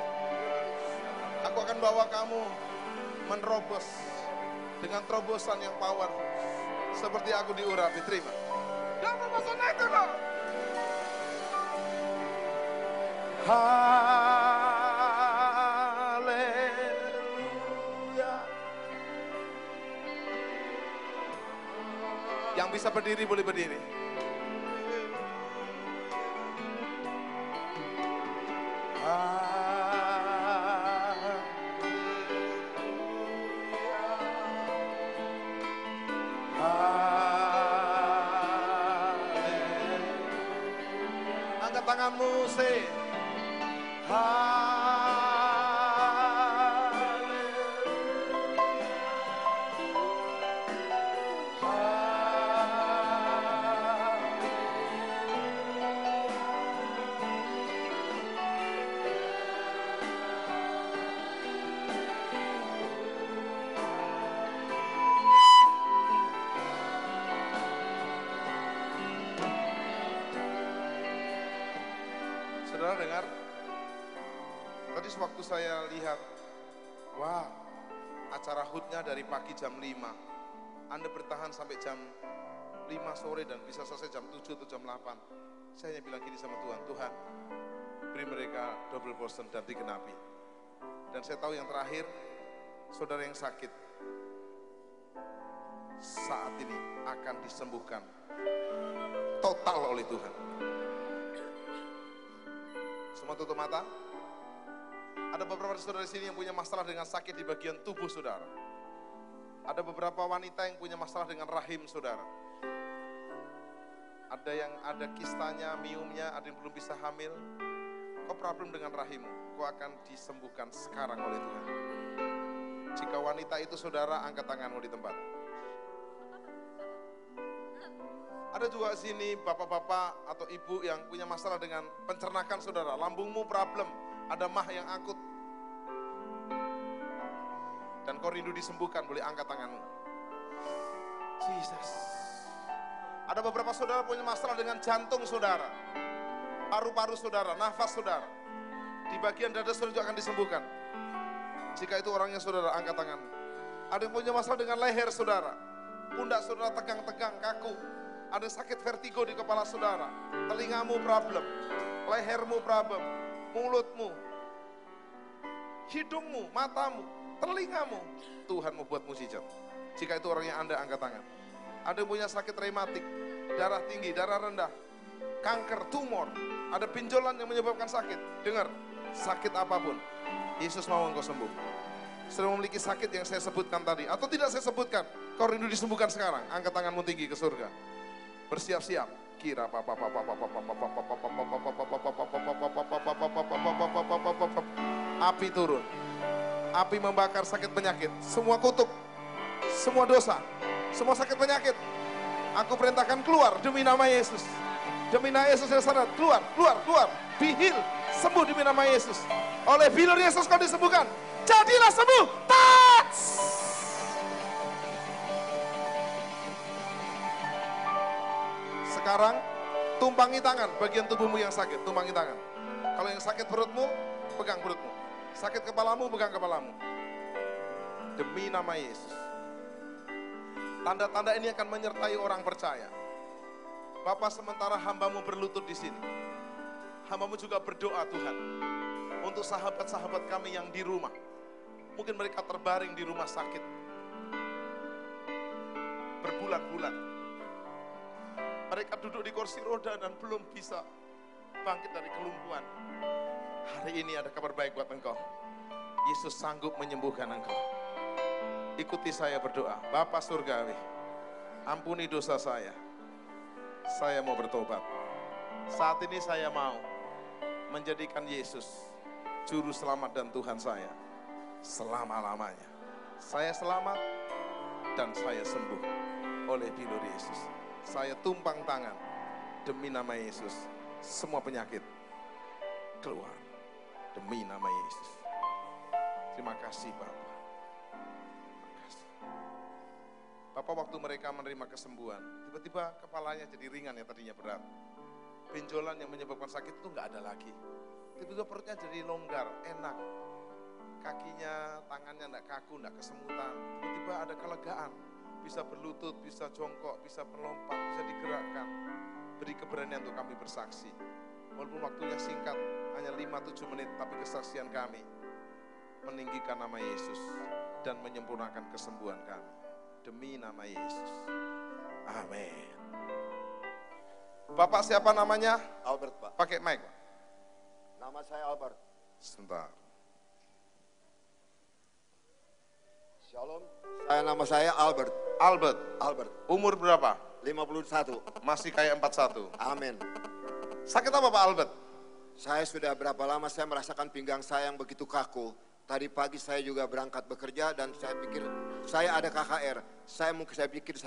A: Aku akan bawa kamu menerobos dengan terobosan yang powerful. Seperti aku diurapi, terima. Double portion itu loh. Haleluya. Yang bisa berdiri boleh berdiri. Angkat tanganmu, say. Saudara dengar, tadi sewaktu saya lihat, wah, acara HUT-nya dari pagi jam 5, Anda bertahan sampai jam 5 sore dan bisa selesai jam 7 atau jam 8. Saya hanya bilang gini sama Tuhan, Tuhan, beri mereka double portion dan digenapi. Dan saya tahu yang terakhir, saudara yang sakit, saat ini akan disembuhkan total oleh Tuhan. Semua tutup mata. Ada beberapa saudara di sini yang punya masalah dengan sakit di bagian tubuh saudara. Ada beberapa wanita yang punya masalah dengan rahim saudara. Ada yang ada kistanya, miumnya, ada yang belum bisa hamil. Kau problem dengan rahimmu, kau akan disembuhkan sekarang oleh Tuhan. Jika wanita itu saudara, angkat tanganmu di tempat. Ada juga sini bapak-bapak atau ibu yang punya masalah dengan pencernaan saudara. Lambungmu problem, ada mah yang akut. Dan kau rindu disembuhkan, boleh angkat tanganmu. Jesus. Ada beberapa saudara punya masalah dengan jantung saudara. Paru-paru saudara, nafas saudara. Di bagian dada saudara juga akan disembuhkan. Jika itu orangnya saudara, angkat tanganmu. Ada yang punya masalah dengan leher saudara. Pundak saudara tegang-tegang, kaku. Ada sakit vertigo di kepala saudara, telingamu problem, lehermu problem, mulutmu, hidungmu, matamu, telingamu. Tuhan mau buat mukjizat. Jika itu orangnya Anda, angkat tangan. Ada yang punya sakit rematik, darah tinggi, darah rendah, kanker, tumor, ada pinjolan yang menyebabkan sakit. Dengar, sakit apapun, Yesus mau engkau sembuh. Sudah memiliki sakit yang saya sebutkan tadi, atau tidak saya sebutkan, kau rindu disembuhkan sekarang, angkat tanganmu tinggi ke surga. Bersiap-siap, kira api turun, api membakar sakit penyakit, semua kutuk, semua dosa, semua sakit penyakit. Aku perintahkan keluar demi nama Yesus, demi nama Yesus yang sadar, keluar, keluar, keluar, be healed, sembuh demi nama Yesus. Oleh bilur Yesus kau disembuhkan, jadilah sembuh, touch. Sekarang tumpangi tangan bagian tubuhmu yang sakit, tumpangi tangan. Kalau yang sakit perutmu, pegang perutmu. Sakit kepalamu, pegang kepalamu. Demi nama Yesus. Tanda-tanda ini akan menyertai orang percaya. Bapak, sementara hambamu berlutut di sini, hambamu juga berdoa Tuhan untuk sahabat-sahabat kami yang di rumah. Mungkin mereka terbaring di rumah sakit berbulan-bulan. Mereka duduk di kursi roda dan belum bisa bangkit dari kelumpuhan. Hari ini ada kabar baik buat engkau. Yesus sanggup menyembuhkan engkau. Ikuti saya berdoa. Bapa Surgawi, ampuni dosa saya. Saya mau bertobat. Saat ini saya mau menjadikan Yesus Juru Selamat dan Tuhan saya selama-lamanya. Saya selamat dan saya sembuh oleh bilur Yesus. Saya tumpang tangan demi nama Yesus. Semua penyakit keluar demi nama Yesus. Terima kasih Bapak. Terima kasih. Bapak, waktu mereka menerima kesembuhan, tiba-tiba kepalanya jadi ringan yang tadinya berat. Benjolan yang menyebabkan sakit itu nggak ada lagi. Tiba-tiba perutnya jadi longgar, enak. Kakinya, tangannya nggak kaku, nggak kesemutan. Tiba-tiba ada kelegaan. Bisa berlutut, bisa jongkok, bisa melompat, bisa digerakkan. Beri keberanian untuk kami bersaksi. Walaupun waktunya singkat, hanya 5-7 menit, tapi kesaksian kami meninggikan nama Yesus dan menyempurnakan kesembuhan kami. Demi nama Yesus. Amin. Bapak siapa namanya?
B: Albert, Pak.
A: Pakai mic, Pak.
B: Nama saya Albert.
A: Sebentar.
B: Shalom. Nama saya Albert.
A: Albert.
B: Albert.
A: Umur berapa?
B: 51.
A: Masih kayak 41.
B: Amin.
A: Sakit apa Pak Albert?
B: Saya sudah berapa lama saya merasakan pinggang saya yang begitu kaku. Tadi pagi saya juga berangkat bekerja dan saya pikir saya ada KKR. Saya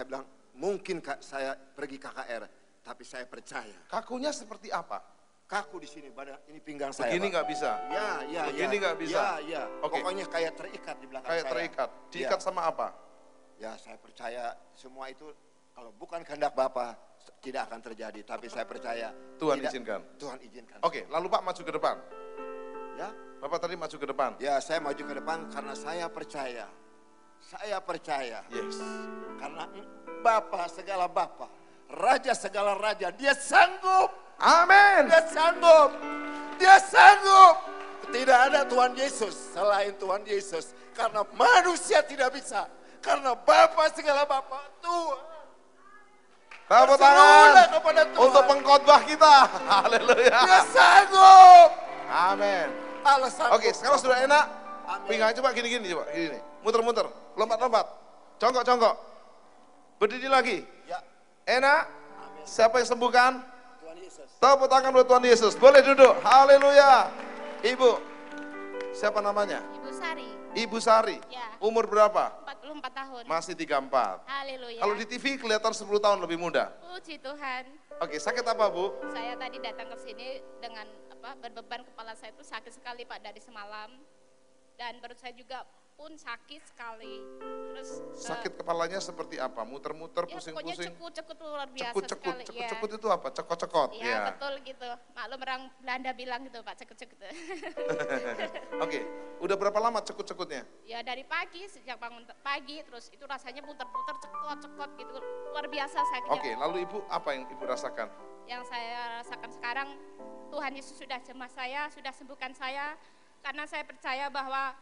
B: bilang mungkin saya pergi KKR, tapi saya percaya.
A: Kakunya seperti apa?
B: Kaku di sini, ini pinggang saya.
A: Begini nggak bisa?
B: Ya.
A: Begini nggak bisa?
B: Ya.
A: Oke.
B: Pokoknya kayak terikat di belakang
A: kayak
B: saya.
A: Terikat. Diikat sama apa?
B: Ya, saya percaya semua itu kalau bukan kehendak Bapa tidak akan terjadi. Tapi saya percaya
A: Tuhan izinkan.
B: Tuhan izinkan.
A: Oke, lalu Pak maju ke depan.
B: Ya.
A: Bapak tadi maju ke depan.
B: Ya, saya maju ke depan karena saya percaya. Saya percaya.
A: Yes.
B: Karena Bapa segala Bapa, Raja segala Raja, Dia sanggup.
A: Amin.
B: Dia sanggup. Dia sanggup. Tidak ada Tuhan Yesus selain Tuhan Yesus. Karena manusia tidak bisa. Karena Bapa segala Bapa, Tuhan.
A: Tepuk tangan untuk pengkhotbah kita. Haleluya.
B: Dia sanggup.
A: Amin.
B: Allah sanggup.
A: Oke, sekarang sudah enak.
B: Amin.
A: Pinggangnya coba gini-gini coba, gini. Muter-muter, lompat-lompat. Congkok-congkok. Berdiri lagi.
B: Ya.
A: Enak?
B: Amin.
A: Siapa yang sembuhkan?
B: Tuhan Yesus.
A: Tepuk tangan buat Tuhan Yesus. Boleh duduk. Haleluya. Ibu, siapa namanya?
C: Ibu Sari.
A: Ibu Sari.
C: Ya.
A: Umur berapa?
C: 44 tahun.
A: Masih 34.
C: Haleluya.
A: Kalau di TV kelihatan 10 tahun lebih muda.
C: Puji Tuhan.
A: Oke, sakit apa Bu?
C: Saya tadi datang ke sini dengan berbeban kepala saya itu sakit sekali Pak dari semalam. Dan perut saya juga pun sakit sekali. Terus
A: Sakit kepalanya seperti apa? Muter-muter,
C: ya, pokoknya
A: pusing-pusing?
C: cekut-cekut luar biasa
A: Cekut-cekut.
C: sekali.
A: Cekut-cekut itu apa? Cekot-cekot.
C: Ya, betul gitu. Maklum orang Belanda bilang gitu Pak, cekut-cekut.
A: Oke, udah berapa lama cekut-cekutnya?
C: Ya dari pagi, sejak bangun pagi, terus itu rasanya puter-puter, cekot-cekot gitu. Luar biasa sakitnya.
A: Oke, lalu Ibu apa yang Ibu rasakan?
C: Yang saya rasakan sekarang, Tuhan Yesus sudah jamah saya, sudah sembuhkan saya. Karena saya percaya bahwa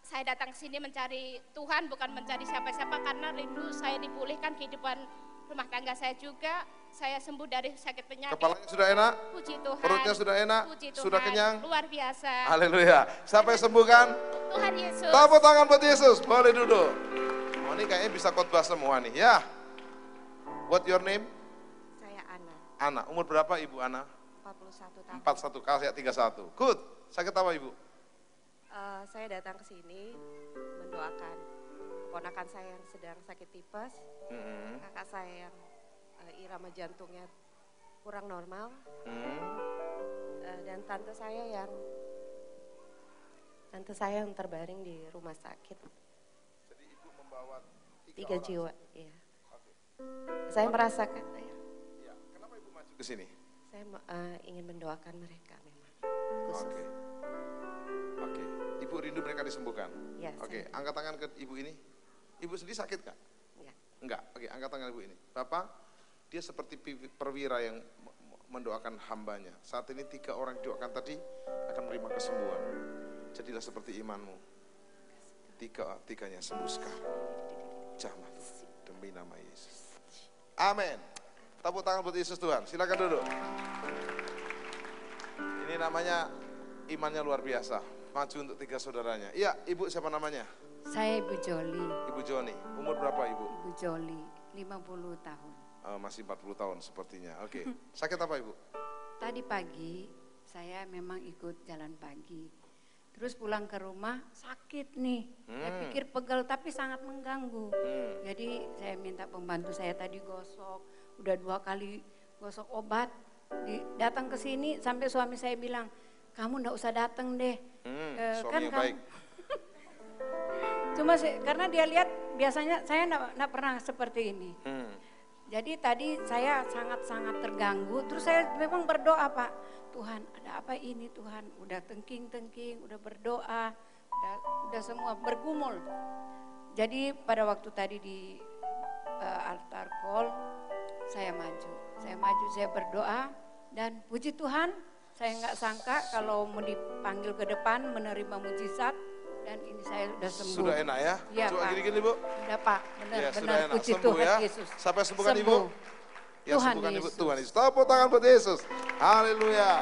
C: saya datang ke sini mencari Tuhan, bukan mencari siapa-siapa, karena rindu saya dipulihkan kehidupan rumah tangga saya juga. Saya sembuh dari sakit penyakit.
A: Kepalanya sudah enak?
C: Puji Tuhan.
A: Perutnya sudah enak?
C: Puji Tuhan.
A: Sudah kenyang?
C: Luar biasa.
A: Haleluya. Siapa yang sembuhkan?
C: Tuhan Yesus.
A: Tepuk tangan buat Yesus. Boleh duduk. Oh, ini kayaknya bisa khotbah semua nih. Ya. What your name?
D: Saya Ana,
A: Ana. Umur berapa Ibu Ana?
D: 41 tahun.
A: 41 kali 31. Good. Sakit apa Ibu?
D: Saya datang ke sini mendoakan keponakan saya yang sedang sakit tipes, kakak saya yang irama jantungnya kurang normal, dan tante saya yang terbaring di rumah sakit.
A: Jadi Ibu membawa
D: 3 jiwa, iya. Saya merasakan,
A: Ya. Kenapa Ibu maju ke sini?
D: saya ingin mendoakan mereka memang.
A: Oke. Oke. Ibu rindu mereka disembuhkan?
D: Ya,
A: Oke,
D: saya-
A: angkat tangan ke Ibu ini. Ibu sendiri sakit Kak?
D: Ya.
A: Enggak. Oke, angkat tangan Ibu ini. Bapak, dia seperti perwira yang mendoakan hambanya. Saat ini 3 orang didoakan tadi akan menerima kesembuhan. Jadilah seperti imanmu. Tiganya sembuh sekarang. Jamah demi nama Yesus. Amin. Tepuk tangan buat Yesus Tuhan. Silakan duduk. Ini namanya imannya luar biasa. Maju untuk 3 saudaranya. Iya, Ibu siapa namanya?
D: Saya Ibu Joli,
A: Ibu Joni. Umur berapa Ibu?
D: Ibu Joli, 50 tahun.
A: Masih 40 tahun sepertinya. Oke. Sakit apa Ibu?
E: Tadi pagi saya memang ikut jalan pagi. Terus pulang ke rumah sakit nih. Saya pikir pegel tapi sangat mengganggu. Jadi saya minta pembantu saya tadi gosok. Udah 2 kali gosok obat. Datang ke sini sampai suami saya bilang, kamu ndak usah datang deh.
A: Suami
E: Kan
A: yang
E: kamu
A: baik.
E: cuma karena dia lihat biasanya saya ndak pernah seperti ini. Jadi tadi saya sangat-sangat terganggu. Terus saya memang berdoa, Pak. Tuhan, ada apa ini Tuhan? Udah tengking-tengking, udah berdoa, udah semua bergumul. Jadi pada waktu tadi di altar call, saya maju, saya berdoa dan puji Tuhan, saya nggak sangka kalau mau dipanggil ke depan menerima mujizat dan ini saya sudah sembuh.
A: Sudah enak ya?
E: Iya,
A: Coba
E: Pak.
A: gini-gini Bu.
E: Sudah Pak,
A: Ya,
E: benar
A: sudah enak.
E: puji
A: Sembuh
E: Tuhan
A: ya.
E: Yesus.
A: Siapa yang sembuhkan Ibu?
E: Sembuh.
A: Ya
E: Tuhan
A: sembuhkan Ibu,
E: Yesus.
A: Tuhan Yesus. Tepuk tangan buat Yesus. Haleluya.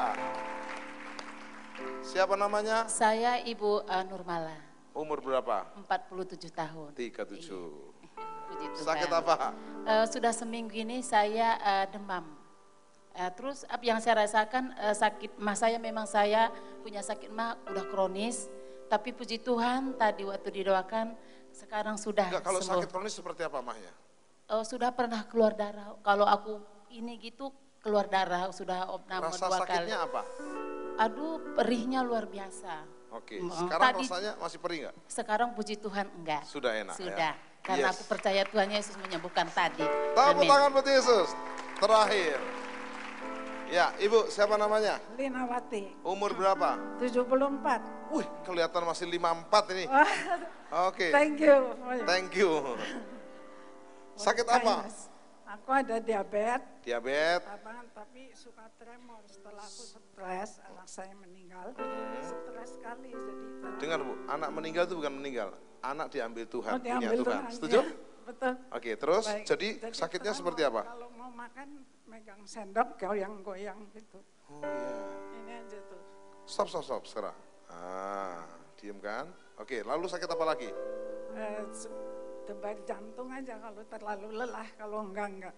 A: Siapa namanya?
F: Saya Ibu Nurmala,
A: Umur berapa?
F: 47 tahun.
A: 37.
F: Puji Tuhan.
A: Sakit apa?
F: Sudah seminggu ini saya demam. Terus yang saya rasakan sakit mah saya memang saya punya sakit mah udah kronis. Tapi puji Tuhan tadi waktu didoakan sekarang sudah
A: Enggak, kalau
F: sembuh.
A: sakit kronis seperti apa mahnya?
F: Sudah pernah keluar darah. Kalau aku ini gitu keluar darah sudah opname
A: Rasa
F: 2 kali.
A: sakitnya apa?
F: Aduh perihnya luar biasa.
A: Oke, sekarang
F: Tadi-
A: rasanya masih perih nggak?
F: Sekarang puji Tuhan enggak.
A: Sudah enak
F: Sudah.
A: ya?
F: Karena
A: Yes.
F: aku percaya Tuhan Yesus menyembuhkan tadi.
A: Tepuk
F: Amin.
A: tangan buat Yesus. Terakhir. Ya, Ibu, siapa namanya?
G: Linawati,
A: Umur berapa?
G: 74.
A: Wih, kelihatan masih 54 ini.
G: Wah,
A: Oke,
G: thank you.
A: thank you. Sakit apa?
G: Kindness. Aku ada diabetes,
A: Diabetes.
G: tapi suka tremor setelah aku stres, anak saya meninggal. Stres sekali, jadi
A: Dengar Bu, anak meninggal itu bukan meninggal. Anak diambil Tuhan, punya
G: diambil
A: Tuhan.
G: Tuhan,
A: Setuju?
G: ya. Betul.
A: Oke, terus
G: Baik.
A: jadi sakitnya
G: sekarang
A: seperti apa?
G: Kalau mau makan, megang sendok, goyang-goyang gitu.
A: Oh iya.
G: Ini aja tuh.
A: Stop sekarang. Diem kan? Oke, lalu sakit apa lagi?
G: Debar jantung aja kalau terlalu lelah, kalau enggak.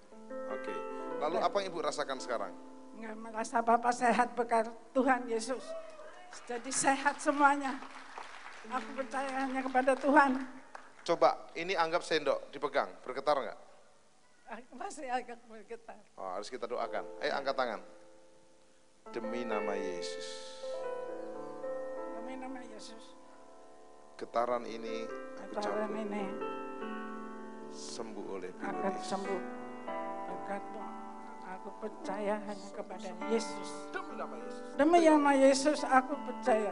A: Oke. Lalu apa yang Ibu rasakan sekarang?
G: Enggak merasa Bapak sehat berkat Tuhan Yesus. Jadi sehat semuanya. Aku percaya hanya kepada Tuhan.
A: Coba, ini anggap sendok, dipegang, bergetar nggak?
G: Aku masih agak bergetar.
A: Oh, harus kita doakan. Ayo angkat tangan. Demi nama Yesus.
G: Demi nama Yesus.
A: Getaran ini aku
G: Getaran
A: cabut.
G: ini
A: Sembuh oleh
G: akan
A: Yesus.
G: sembuh. Berkat aku percaya hanya kepada Yesus.
A: Demi nama Yesus.
G: Demi nama Yesus aku percaya.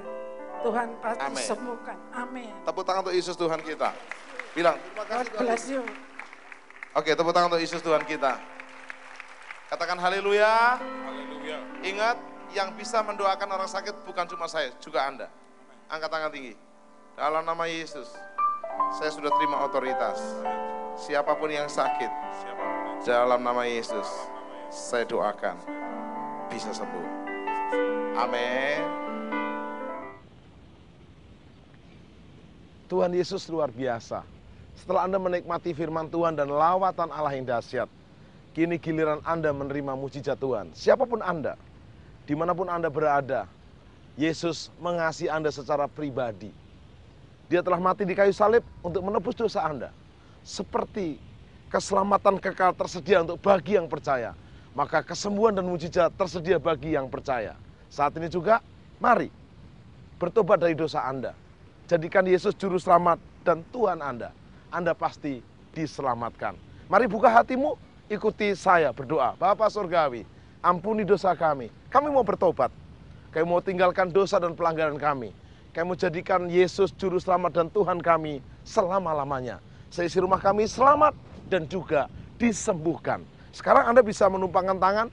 G: Tuhan pasti
A: Amin.
G: sembuhkan. Amin.
A: Tepuk tangan untuk Yesus Tuhan kita. Bilang, terima kasih
G: God
A: Tuhan.
G: bless you.
A: Oke, tepuk tangan untuk Yesus Tuhan kita. Katakan haleluya. Ingat, yang bisa mendoakan orang sakit bukan cuma saya, juga Anda. Angkat tangan tinggi. Dalam nama Yesus, saya sudah terima otoritas. Siapapun yang sakit, dalam nama Yesus, saya doakan bisa sembuh. Amin.
H: Tuhan Yesus luar biasa. Setelah Anda menikmati firman Tuhan dan lawatan Allah yang dahsyat, kini giliran Anda menerima mujizat Tuhan. Siapapun Anda, dimanapun Anda berada, Yesus mengasihi Anda secara pribadi. Dia telah mati di kayu salib untuk menebus dosa Anda. Seperti keselamatan kekal tersedia untuk bagi yang percaya, maka kesembuhan dan mujizat tersedia bagi yang percaya. Saat ini juga, mari bertobat dari dosa Anda. Jadikan Yesus juru selamat dan Tuhan Anda. Anda pasti diselamatkan. Mari buka hatimu, ikuti saya berdoa. Bapa Surgawi, ampuni dosa kami. Kami mau bertobat. Kami mau tinggalkan dosa dan pelanggaran kami. Kami mau jadikan Yesus juru selamat dan Tuhan kami selama-lamanya. Seisi rumah kami selamat dan juga disembuhkan. Sekarang Anda bisa menumpangkan tangan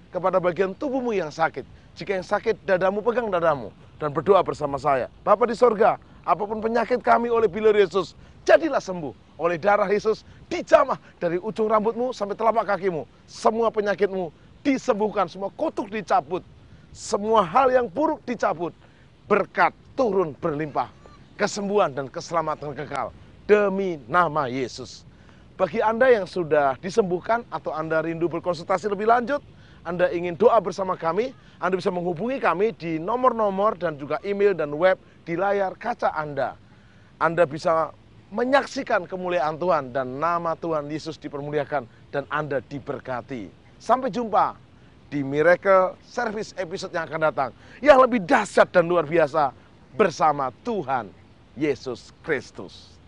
H: kepada bagian tubuhmu yang sakit. Jika yang sakit, dadamu, pegang dadamu. Dan berdoa bersama saya. Bapa di sorga, apapun penyakit kami oleh bilir Yesus, jadilah sembuh. Oleh darah Yesus, dijamah dari ujung rambutmu sampai telapak kakimu. Semua penyakitmu disembuhkan, semua kutuk dicabut. Semua hal yang buruk dicabut. Berkat turun berlimpah. Kesembuhan dan keselamatan kekal. Demi nama Yesus. Bagi Anda yang sudah disembuhkan atau Anda rindu berkonsultasi lebih lanjut, Anda ingin doa bersama kami, Anda bisa menghubungi kami di nomor-nomor dan juga email dan web di layar kaca Anda. Anda bisa menyaksikan kemuliaan Tuhan dan nama Tuhan Yesus dipermuliakan dan Anda diberkati. Sampai jumpa di Miracle Service episode yang akan datang, yang lebih dahsyat dan luar biasa bersama Tuhan Yesus Kristus.